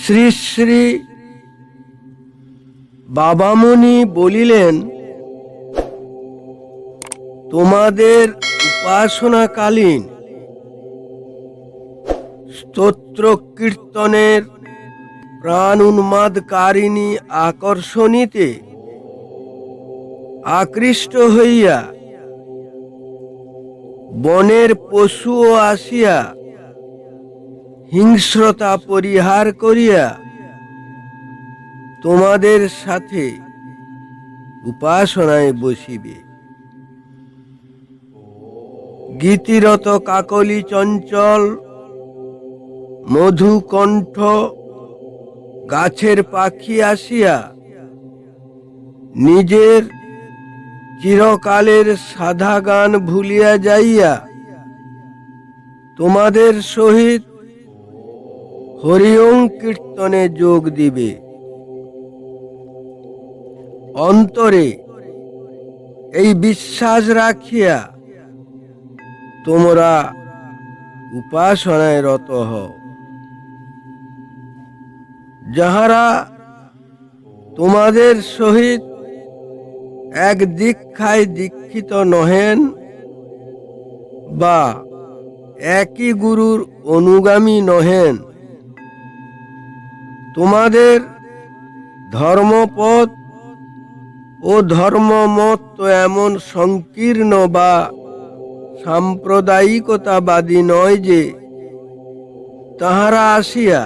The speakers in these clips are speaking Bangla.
শ্রী শ্রী বাবামুনি বলিলেন, তোমাদের উপাসনাকালীন স্তোত্র কীর্তনের প্রাণ উন্মাদকারিণী আকর্ষণীতে আকৃষ্ট হইয়া বনের পশুও আসিয়া হিংস্রতা পরিহার করিয়া তোমাদের সাথে উপাসনায় বসিবে। গীতিরত কাকলি চঞ্চল মধুকণ্ঠ গাছের পাখি আসিয়া নিজের চিরকালের সাধা গান ভুলিয়া যাইয়া তোমাদের সহিত হরিওম কীর্তনে যোগ দিবে। অন্তরে এই বিশ্বাস রাখিয়া তোমরা উপাসনায় রত হও। যাহারা তোমাদের সহিত এক দীক্ষায় দীক্ষিত নহেন বা একই গুরুর অনুগামী নহেন, তোমাদের ধর্মপথ ও ধর্মমত তো এমন সংকীর্ণ বা সাম্প্রদায়িকতাবাদী নয় যে তাহারা আসিয়া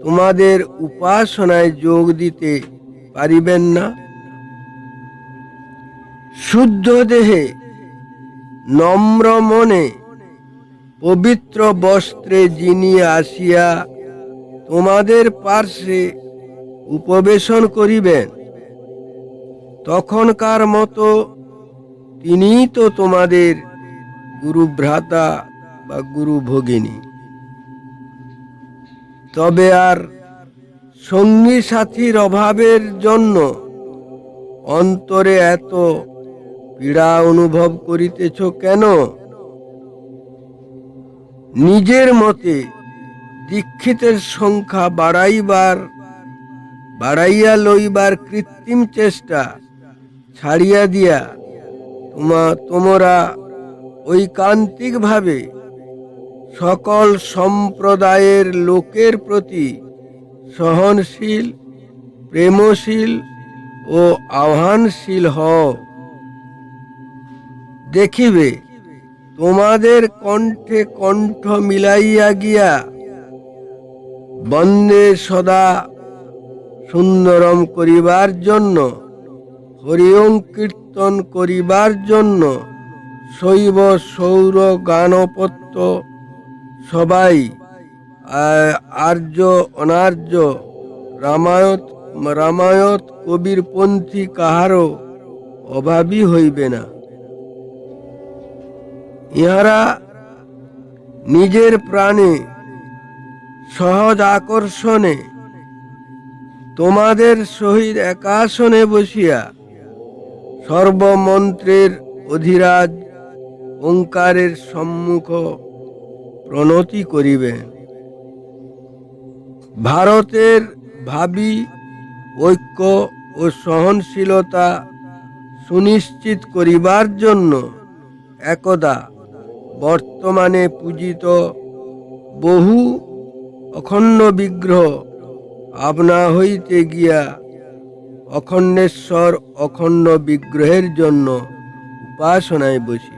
তোমাদের উপাসনায় যোগ দিতে পারিবেন না। শুদ্ধ দেহে নম্র মনে পবিত্র বস্ত্রে যিনি আসিয়া তোমাদের পার্শ্বে উপবেশন করিবেন, তখনকার মতো তিনিই তো তোমাদের গুরুভ্রাতা বা গুরু ভগিনী। তবে আর সঙ্গী সাথীর অভাবের জন্য অন্তরে এত পীড়া অনুভব করিতেছ কেন? নিজের মতে দীক্ষিতের সংখ্যা বাড়াইয়া লইবার কৃত্রিম চেষ্টা ছাড়িয়া দিয়া তোমরা ঐকান্তিকভাবে সকল সম্প্রদায়ের লোকের প্রতি সহনশীল, প্রেমশীল ও আহ্বানশীল হও। দেখিবে তোমাদের কণ্ঠে কণ্ঠ মিলাইয়া গিয়া বন্দে সদা সুন্দরম করিবার জন্য, হরিওম কীর্তন করিবার জন্য শৈব সৌর গানপত্য সবাই, আর্য অনার্য, রামায়ত কবির পন্থী কাহারও অভাবী হইবে না। ইহারা নিজের প্রাণে সহজ আকর্ষণে তোমাদের সহিত একাসনে বসিয়া সর্বমন্ত্রের অধিরাজ ওঙ্কারের সম্মুখ প্রণতি করিবেন। ভারতের ভাবী ঐক্য ও সহনশীলতা সুনিশ্চিত করিবার জন্য একদা বর্তমানে পূজিত বহু অখণ্ড বিগ্রহ আপনা হইতে গিয়া অখণ্ডেশ্বর অখণ্ড বিগ্রহের জন্য উপাসনায় বসি।